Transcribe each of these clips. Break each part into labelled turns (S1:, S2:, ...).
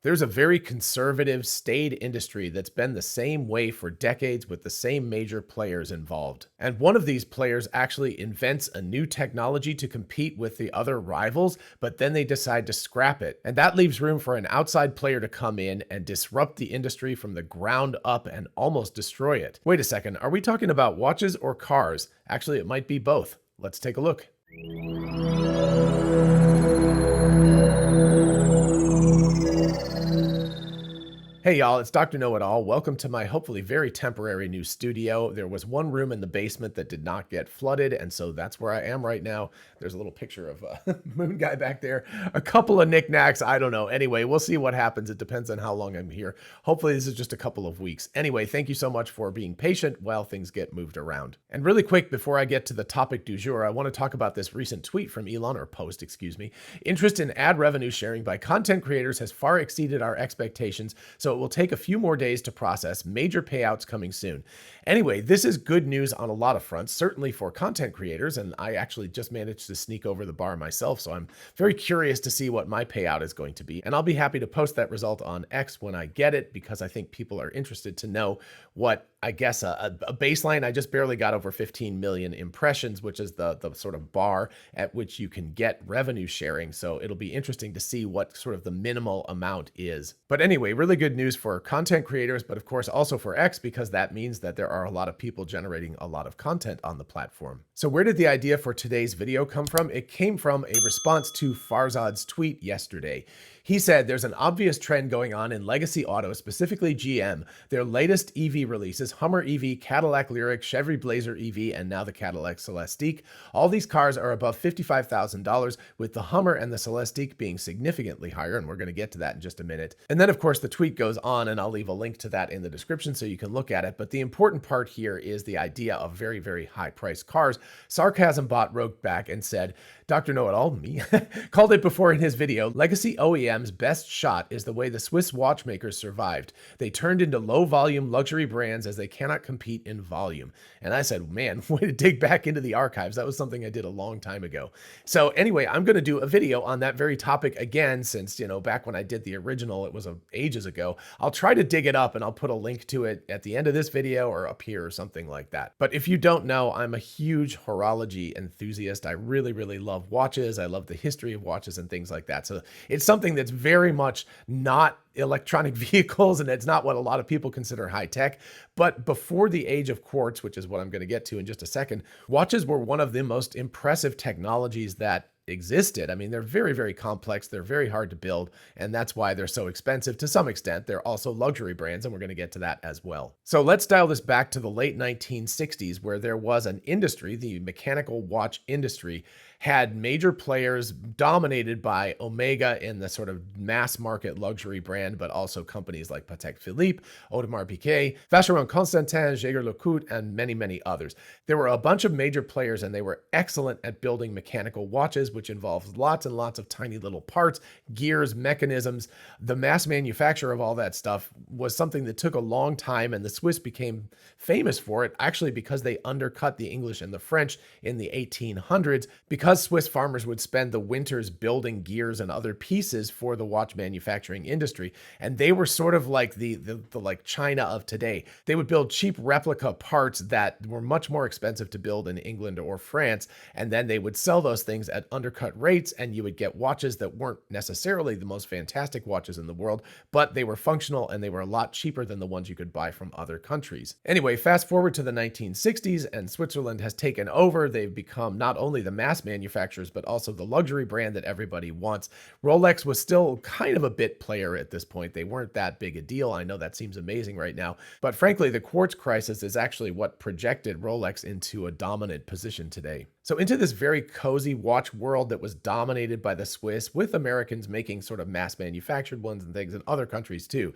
S1: There's a very conservative, staid industry that's been the same way for decades with the same major players involved. And one of these players actually invents a new technology to compete with the other rivals, but then they decide to scrap it. And that leaves room for an outside player to come in and disrupt the industry from the ground up and almost destroy it. Wait a second, are we talking about watches or cars? Actually, it might be both. Let's take a look. Hey y'all, it's Dr. Know-It-All. Welcome to my hopefully very temporary new studio. There was one room in the basement that did not get flooded, and so that's where I am right now. There's a little picture of Moon Guy back there. A couple of knickknacks, I don't know. Anyway, we'll see what happens. It depends on how long I'm here. Hopefully this is just a couple of weeks. Anyway, thank you so much for being patient while things get moved around. And really quick, before I get to the topic du jour, I want to talk about this recent tweet from Elon, or post, excuse me. Interest in ad revenue sharing by content creators has far exceeded our expectations, so it will take a few more days to process. Major payouts coming soon. Anyway, this is good news on a lot of fronts, certainly for content creators, and I actually just managed to sneak over the bar myself, so I'm very curious to see what my payout is going to be. And I'll be happy to post that result on X when I get it, because I think people are interested to know what, I guess, a baseline. I just barely got over 15 million impressions, which is the sort of bar at which you can get revenue sharing. So it'll be interesting to see what sort of the minimal amount is. But anyway, really good news for content creators, but of course also for X, because that means that there are a lot of people generating a lot of content on the platform. So where did the idea for today's video come from? It came from a response to Farzad's tweet yesterday. He said there's an obvious trend going on in legacy auto, specifically GM. Their latest EV releases, Hummer EV, Cadillac Lyriq, Chevy Blazer EV, and now the Cadillac Celestique. All these cars are above $55,000, with the Hummer and the Celestique being significantly higher, and we're going to get to that in just a minute. And then, of course, the tweet goes on, and I'll leave a link to that in the description so you can look at it. But the important part here is the idea of very, very high-priced cars. Sarcasm Bot wrote back and said, Dr. Know-It-All, me, called it before in his video, legacy OEM's best shot is the way the Swiss watchmakers survived. They turned into low-volume luxury brands as they cannot compete in volume. And I said, man, way to dig back into the archives. That was something I did a long time ago. So anyway, I'm going to do a video on that very topic again, since, you know, back when I did the original, it was ages ago. I'll try to dig it up, and I'll put a link to it at the end of this video or up here or something like that. But if you don't know, I'm a huge horology enthusiast. I really, really love watches. I love the history of watches and things like that. So it's something that's very much not electronic vehicles, and it's not what a lot of people consider high tech. But before the age of quartz, which is what I'm going to get to in just a second, watches were one of the most impressive technologies that existed. I mean, they're very, very complex. They're very hard to build, and that's why they're so expensive to some extent. They're also luxury brands, and we're going to get to that as well. So let's dial this back to the late 1960s, where there was an industry, the mechanical watch industry, had major players dominated by Omega in the sort of mass market luxury brand, but also companies like Patek Philippe, Audemars Piguet, Vacheron Constantin, Jaeger-LeCoultre, and many, many others. There were a bunch of major players, and they were excellent at building mechanical watches, which involves lots and lots of tiny little parts, gears, mechanisms. The mass manufacture of all that stuff was something that took a long time, and the Swiss became famous for it, actually because they undercut the English and the French in the 1800s, because Swiss farmers would spend the winters building gears and other pieces for the watch manufacturing industry. And they were sort of like the like China of today. They would build cheap replica parts that were much more expensive to build in England or France, and then they would sell those things at undercut rates, and you would get watches that weren't necessarily the most fantastic watches in the world, but they were functional, and they were a lot cheaper than the ones you could buy from other countries. Anyway, fast forward to the 1960s, and Switzerland has taken over. They've become not only the mass manufacturers, but also the luxury brand that everybody wants. Rolex was still kind of a bit player at this point. They weren't that big a deal. I know that seems amazing right now, but frankly, the quartz crisis is actually what projected Rolex into a dominant position today. So into this very cozy watch world that was dominated by the Swiss, with Americans making sort of mass manufactured ones and things in other countries too.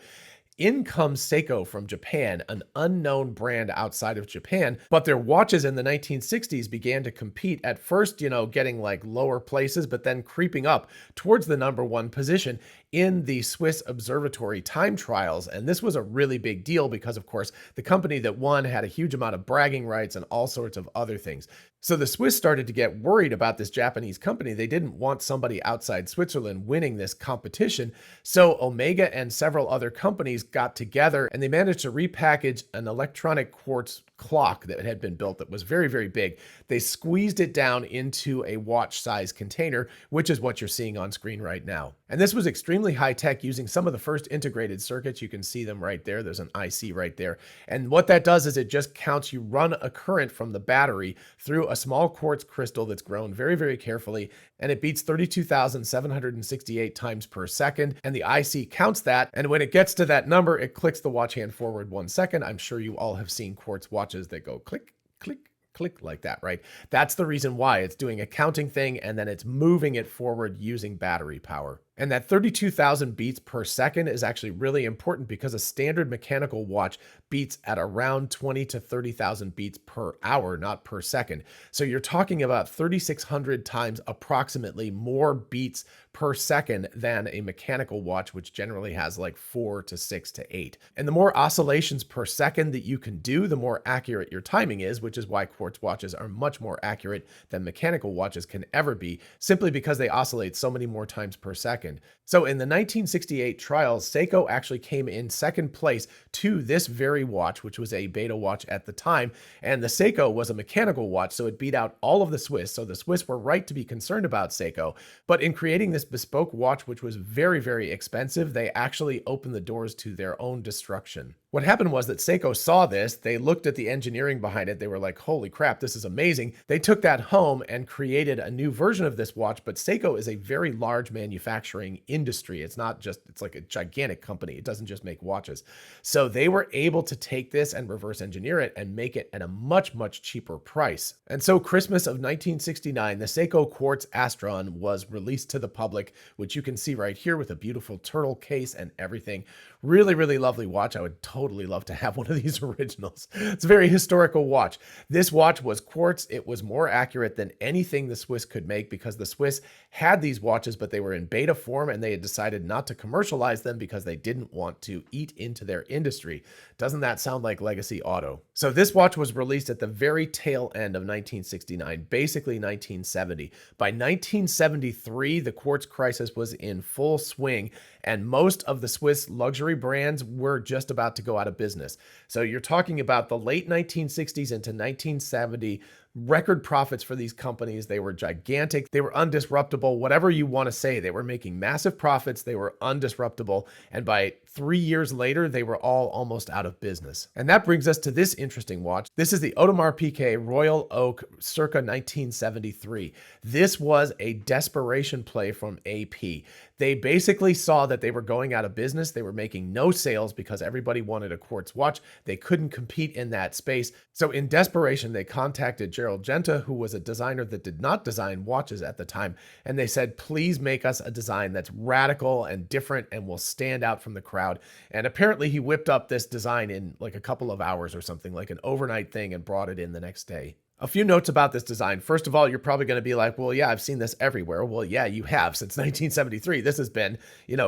S1: In comes Seiko from Japan, an unknown brand outside of Japan, but their watches in the 1960s began to compete, at first, you know, getting like lower places, but then creeping up towards the #1 position in the Swiss observatory time trials. And this was a really big deal because, of course, the company that won had a huge amount of bragging rights and all sorts of other things. So the Swiss started to get worried about this Japanese company. They didn't want somebody outside Switzerland winning this competition. So Omega and several other companies got together and they managed to repackage an electronic quartz clock that had been built that was very, very big. They squeezed it down into a watch size container, which is what you're seeing on screen right now. And this was extremely high tech, using some of the first integrated circuits. You can see them right there. There's an IC right there. And what that does is it just counts, you run a current from the battery through a small quartz crystal that's grown very, very carefully, and it beats 32,768 times per second. And the IC counts that. And when it gets to that number, it clicks the watch hand forward 1 second. I'm sure you all have seen quartz watches that go click, click, click like that, right? That's the reason why it's doing a counting thing and then it's moving it forward using battery power. And that 32,000 beats per second is actually really important because a standard mechanical watch beats at around 20 to 30,000 beats per hour, not per second. So you're talking about 3,600 times approximately more beats per second than a mechanical watch, which generally has like 4 to 6 to 8. And the more oscillations per second that you can do, the more accurate your timing is, which is why quartz watches are much more accurate than mechanical watches can ever be, simply because they oscillate so many more times per second. So in the 1968 trials, Seiko actually came in second place to this very watch, which was a beta watch at the time. And the Seiko was a mechanical watch, so it beat out all of the Swiss. So the Swiss were right to be concerned about Seiko. But in creating this bespoke watch, which was very, very expensive, they actually opened the doors to their own destruction. What happened was that Seiko saw this, they looked at the engineering behind it, they were like, holy crap, this is amazing. They took that home and created a new version of this watch, but Seiko is a very large manufacturing industry. It's not just, it's like a gigantic company. It doesn't just make watches. So they were able to take this and reverse engineer it and make it at a much, much cheaper price. And so Christmas of 1969, the Seiko Quartz Astron was released to the public, which you can see right here with a beautiful turtle case and everything. Really, really lovely watch. I would totally love to have one of these originals. It's a very historical watch. This watch was quartz. It was more accurate than anything the Swiss could make because the Swiss had these watches, but they were in beta form and they had decided not to commercialize them because they didn't want to eat into their industry. Doesn't that sound like legacy auto? So this watch was released at the very tail end of 1969, basically 1970. By 1973, the quartz crisis was in full swing and most of the Swiss luxury brands were just about to go out of business. So you're talking about the late 1960s into 1970, record profits for these companies. They were gigantic. They were undisruptible, whatever you want to say. They were making massive profits. They were undisruptible. And by 3 years later, they were all almost out of business. And that brings us to this interesting watch. This is the Audemars Piguet Royal Oak circa 1973. This was a desperation play from AP. They basically saw that they were going out of business. They were making no sales because everybody wanted a quartz watch. They couldn't compete in that space. So in desperation, they contacted Gerald Genta, who was a designer that did not design watches at the time. And they said, please make us a design that's radical and different and will stand out from the crowd. And apparently he whipped up this design in like a couple of hours or something, like an overnight thing, and brought it in the next day. A few notes about this design. First of all, you're probably going to be like, well, yeah, I've seen this everywhere. Well, yeah, you have. Since 1973, this has been,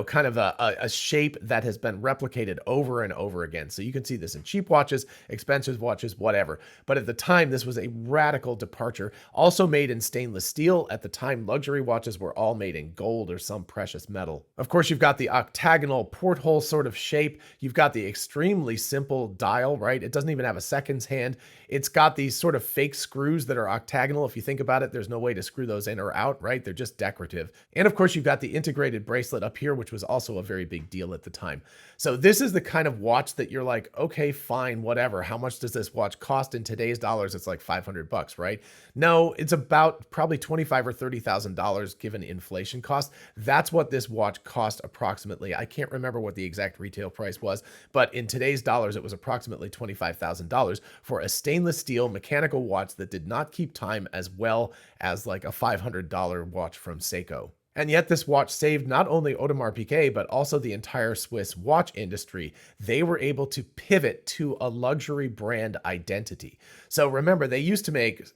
S1: kind of a shape that has been replicated over and over again. So you can see this in cheap watches, expensive watches, whatever. But at the time, this was a radical departure. Also made in stainless steel. At the time, luxury watches were all made in gold or some precious metal. Of course, you've got the octagonal porthole sort of shape. You've got the extremely simple dial, right? It doesn't even have a seconds hand. It's got these sort of fake screws that are octagonal. If you think about it, there's no way to screw those in or out, right? They're just decorative. And of course, you've got the integrated bracelet up here, which was also a very big deal at the time. So this is the kind of watch that you're like, okay, fine, whatever. How much does this watch cost in today's dollars? It's like $500, right? No, it's about probably $25,000 or $30,000 given inflation cost. That's what this watch cost approximately. I can't remember what the exact retail price was, but in today's dollars, it was approximately $25,000 for a stainless steel mechanical watch that did not keep time as well as like a $500 watch from Seiko. And yet this watch saved not only Audemars Piguet, but also the entire Swiss watch industry. They were able to pivot to a luxury brand identity. So remember, they used to make,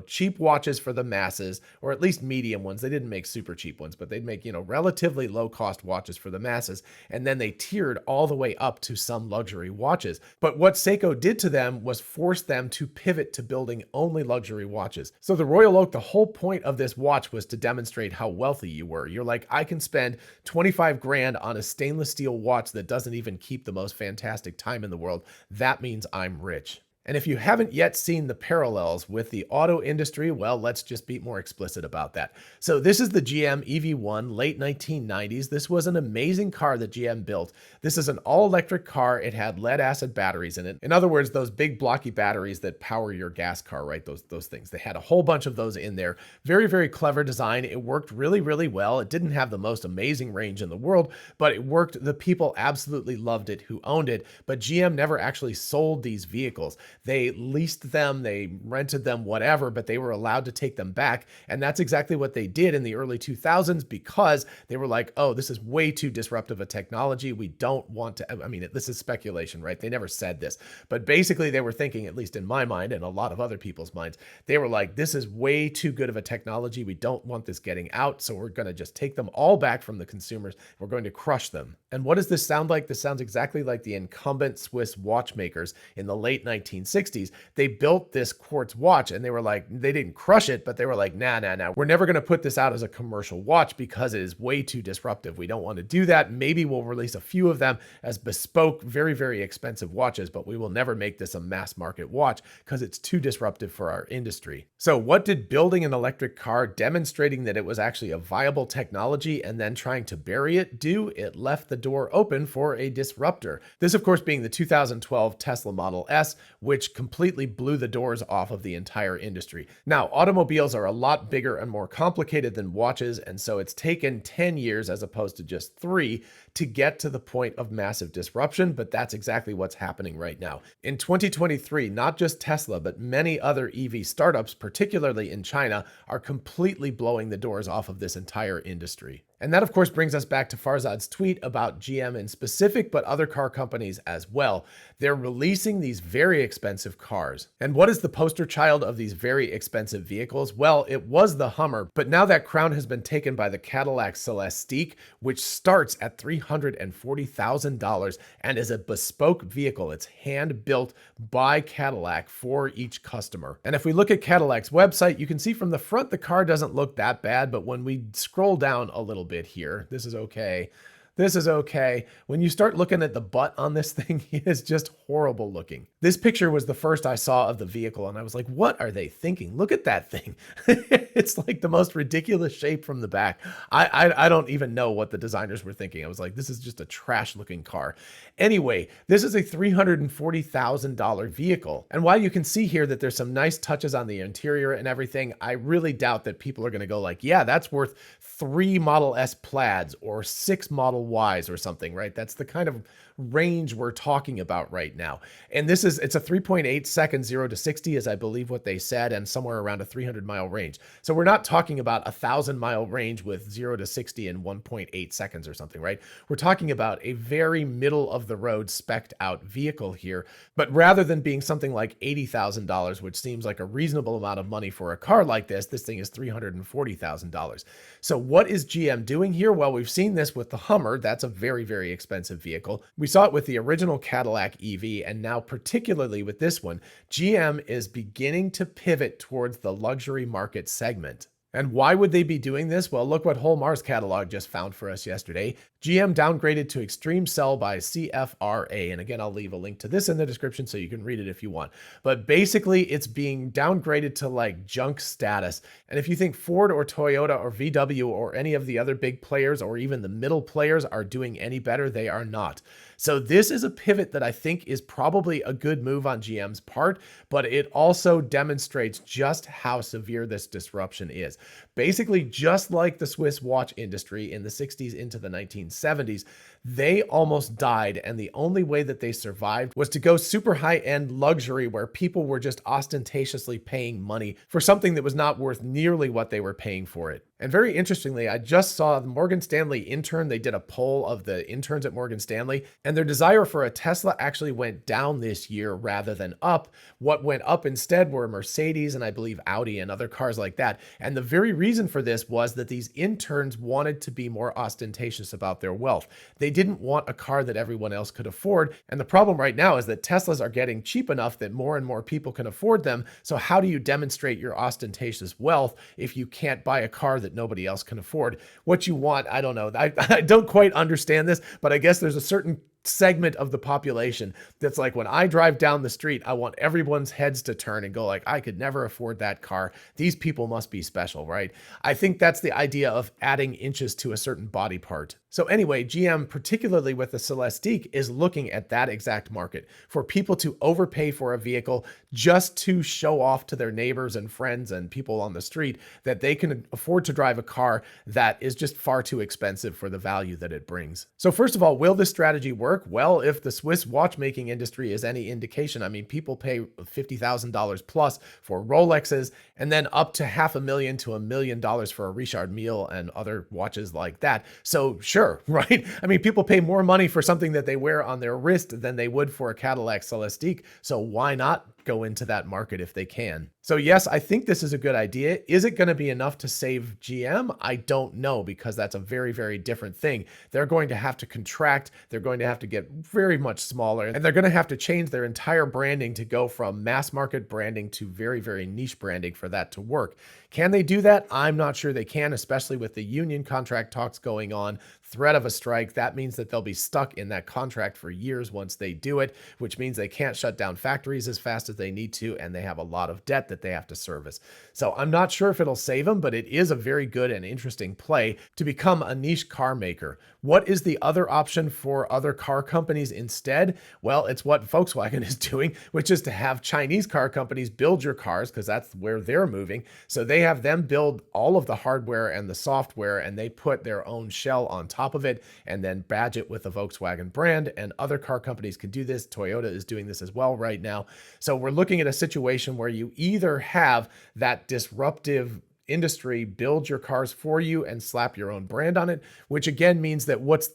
S1: cheap watches for the masses, or at least medium ones. They didn't make super cheap ones, but they'd make, relatively low cost watches for the masses. And then they tiered all the way up to some luxury watches. But what Seiko did to them was force them to pivot to building only luxury watches. So the Royal Oak, the whole point of this watch was to demonstrate how wealthy you were. You're like, I can spend 25 grand on a stainless steel watch that doesn't even keep the most fantastic time in the world. That means I'm rich. And if you haven't yet seen the parallels with the auto industry, well, let's just be more explicit about that. So this is the GM EV1, late 1990s. This was an amazing car that GM built. This is an all-electric car. It had lead-acid batteries in it. In other words, those big blocky batteries that power your gas car, right? Those things. They had a whole bunch of those in there. Very, very clever design. It worked really, really well. It didn't have the most amazing range in the world, but it worked. The people absolutely loved it who owned it, but GM never actually sold these vehicles. They leased them, they rented them, whatever, but they were allowed to take them back. And that's exactly what they did in the early 2000s, because they were like, oh, this is way too disruptive a technology. We don't want to, this is speculation, right? They never said this, but basically they were thinking, at least in my mind and a lot of other people's minds, they were like, this is way too good of a technology. We don't want this getting out. So we're going to just take them all back from the consumers. We're going to crush them. And what does this sound like? This sounds exactly like the incumbent Swiss watchmakers in the late 1960s. They built this quartz watch and they were like, they didn't crush it, but they were like, nah. We're never going to put this out as a commercial watch because it is way too disruptive. We don't want to do that. Maybe we'll release a few of them as bespoke, very, very expensive watches, but we will never make this a mass market watch because it's too disruptive for our industry. So what did building an electric car, demonstrating that it was actually a viable technology and then trying to bury it do? It left the door open for a disruptor. This, of course, being the 2012 Tesla Model S, which completely blew the doors off of the entire industry. Now, automobiles are a lot bigger and more complicated than watches, and so it's taken 10 years as opposed to just 3 to get to the point of massive disruption, but that's exactly what's happening right now. In 2023, not just Tesla, but many other EV startups, particularly in China, are completely blowing the doors off of this entire industry. And that, of course, brings us back to Farzad's tweet about GM in specific, but other car companies as well. They're releasing these very expensive cars. And what is the poster child of these very expensive vehicles? Well, it was the Hummer, but now that crown has been taken by the Cadillac Celestique, which starts at $340,000 and is a bespoke vehicle. It's hand-built by Cadillac for each customer. And if we look at Cadillac's website, you can see from the front the car doesn't look that bad, but when we scroll down a little bit here, this is okay. This is okay. When you start looking at the butt on this thing, it is just horrible looking. This picture was the first I saw of the vehicle, and I was like, what are they thinking? Look at that thing. It's like the most ridiculous shape from the back. I don't even know what the designers were thinking. I was like, this is just a trash looking car. Anyway, this is a $340,000 vehicle. And while you can see here that there's some nice touches on the interior and everything, I really doubt that people are going to go like, yeah, that's worth 3 Model S Plaids or 6 Model Ys or something, right? That's the kind of range we're talking about right now. And it's a 3.8 second 0 to 60 is I believe what they said, and somewhere around a 300-mile range. So we're not talking about a 1,000-mile range with 0 to 60 in 1.8 seconds or something, right? We're talking about a very middle of the road spec'd out vehicle here. But rather than being something like $80,000, which seems like a reasonable amount of money for a car like this thing is $340,000. So what is GM doing here? Well, we've seen this with the Hummer. That's a very, very expensive vehicle. We saw it with the original Cadillac EV, and now particularly with this one, GM is beginning to pivot towards the luxury market segment. And why would they be doing this? Well, look what Holmar's catalog just found for us yesterday. GM downgraded to extreme sell by CFRA. And again, I'll leave a link to this in the description so you can read it if you want. But basically, it's being downgraded to like junk status. And if you think Ford or Toyota or VW or any of the other big players or even the middle players are doing any better, they are not. So this is a pivot that I think is probably a good move on GM's part, but it also demonstrates just how severe this disruption is. Basically, just like the Swiss watch industry in the 60s into the 1970s, they almost died, and the only way that they survived was to go super high-end luxury where people were just ostentatiously paying money for something that was not worth nearly what they were paying for it. And very interestingly, I just saw the Morgan Stanley intern. They did a poll of the interns at Morgan Stanley, and their desire for a Tesla actually went down this year rather than up. What went up instead were Mercedes and I believe Audi and other cars like that. And the very reason for this was that these interns wanted to be more ostentatious about their wealth. They didn't want a car that everyone else could afford. And the problem right now is that Teslas are getting cheap enough that more and more people can afford them. So how do you demonstrate your ostentatious wealth if you can't buy a car that nobody else can afford? What you want, I don't know. I don't quite understand this, but I guess there's a certain segment of the population that's like, when I drive down the street, I want everyone's heads to turn and go like, I could never afford that car. These people must be special, right? I think that's the idea of adding inches to a certain body part. So anyway, GM, particularly with the Celestique, is looking at that exact market for people to overpay for a vehicle just to show off to their neighbors and friends and people on the street that they can afford to drive a car that is just far too expensive for the value that it brings. So first of all, will this strategy work? Well, if the Swiss watchmaking industry is any indication, I mean, people pay $50,000 plus for Rolexes, and then up to $500,000 to $1 million for a Richard Mille and other watches like that. So sure, right? I mean, people pay more money for something that they wear on their wrist than they would for a Cadillac Celestique. So why not go into that market if they can? So yes, I think this is a good idea. Is it going to be enough to save GM? I don't know, because that's a very, very different thing. They're going to have to contract. They're going to have to get very much smaller, and they're going to have to change their entire branding to go from mass market branding to very, very niche branding for that to work. Can they do that? I'm not sure they can, especially with the union contract talks going on, threat of a strike. That means that they'll be stuck in that contract for years once they do it, which means they can't shut down factories as fast as they need to, and they have a lot of debt that they have to service. So I'm not sure if it'll save them, but it is a very good and interesting play to become a niche car maker. What is the other option for other car companies instead? Well, it's what Volkswagen is doing, which is to have Chinese car companies build your cars, because that's where they're moving. So they have them build all of the hardware and the software, and they put their own shell on top of it and then badge it with the Volkswagen brand. And other car companies can do this. Toyota is doing this as well right now. So we're looking at a situation where you either have that disruptive industry build your cars for you and slap your own brand on it, which again means that what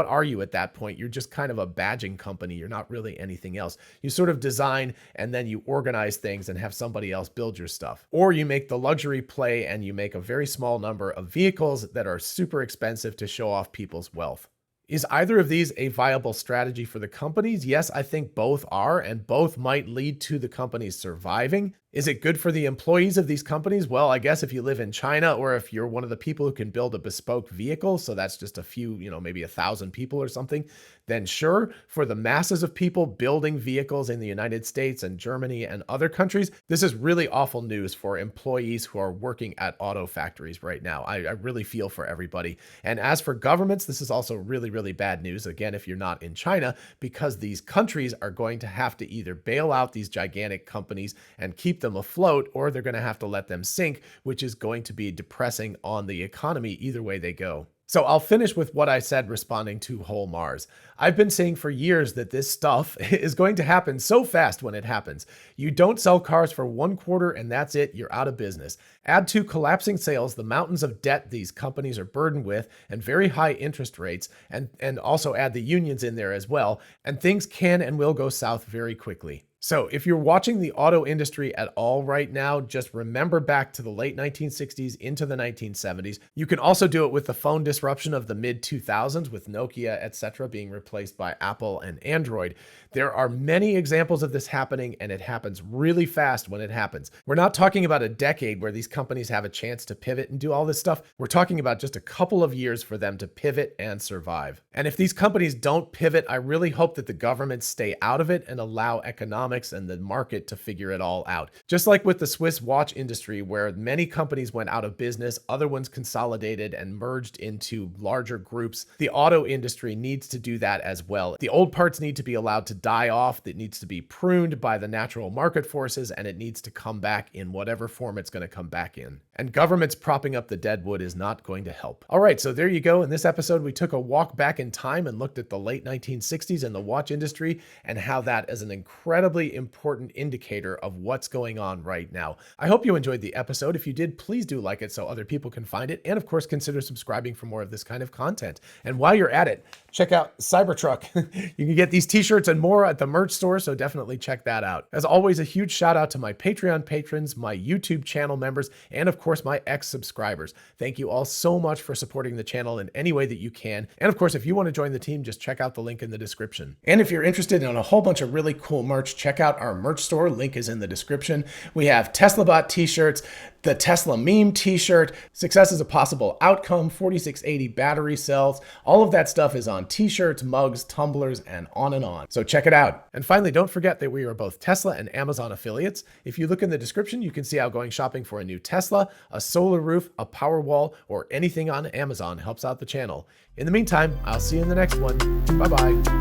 S1: are you at that point? You're just kind of a badging company. You're not really anything else. You sort of design and then you organize things and have somebody else build your stuff. Or you make the luxury play and you make a very small number of vehicles that are super expensive to show off people's wealth. Is either of these a viable strategy for the companies? Yes, I think both are, and both might lead to the companies surviving. Is it good for the employees of these companies? Well, I guess if you live in China, or if you're one of the people who can build a bespoke vehicle, so that's just a few, maybe 1,000 people or something, then sure. For the masses of people building vehicles in the United States and Germany and other countries, this is really awful news for employees who are working at auto factories right now. I really feel for everybody. And as for governments, this is also really, really bad news, again, if you're not in China, because these countries are going to have to either bail out these gigantic companies and keep them afloat, or they're going to have to let them sink, which is going to be depressing on the economy either way they go. So I'll finish with what I said responding to Whole Mars. I've been saying for years that this stuff is going to happen so fast when it happens. You don't sell cars for 1 quarter and that's it, you're out of business. Add to collapsing sales the mountains of debt these companies are burdened with and very high interest rates, and also add the unions in there as well, and things can and will go south very quickly. So if you're watching the auto industry at all right now, just remember back to the late 1960s into the 1970s. You can also do it with the phone disruption of the mid 2000s with Nokia, etc., being replaced by Apple and Android. There are many examples of this happening, and it happens really fast when it happens. We're not talking about a decade where these companies have a chance to pivot and do all this stuff. We're talking about just a couple of years for them to pivot and survive. And if these companies don't pivot, I really hope that the governments stay out of it and allow economics and the market to figure it all out. Just like with the Swiss watch industry, where many companies went out of business, other ones consolidated and merged into larger groups, the auto industry needs to do that as well. The old parts need to be allowed to die off, that needs to be pruned by the natural market forces, and it needs to come back in whatever form it's going to come back in. and governments propping up the dead wood is not going to help. All right, so there you go. In this episode, we took a walk back in time and looked at the late 1960s and the watch industry and how that is an incredibly important indicator of what's going on right now. I hope you enjoyed the episode. If you did, please do like it so other people can find it. And of course, consider subscribing for more of this kind of content. And while you're at it, check out Cybertruck. You can get these t-shirts and more at the merch store, so definitely check that out. As always, a huge shout out to my Patreon patrons, my YouTube channel members, and of course, my ex-subscribers. Thank you all so much for supporting the channel in any way that you can. And of course, if you want to join the team, just check out the link in the description. And if you're interested in a whole bunch of really cool merch, check out our merch store. Link is in the description. We have TeslaBot t-shirts, the Tesla meme t-shirt, Success is a Possible Outcome, 4680 battery cells. All of that stuff is on t-shirts, mugs, tumblers, and on and on. So check it out. And finally, don't forget that we are both Tesla and Amazon affiliates. If you look in the description, you can see how going shopping for a new Tesla, a solar roof, a power wall, or anything on Amazon helps out the channel. In the meantime, I'll see you in the next one. Bye-bye.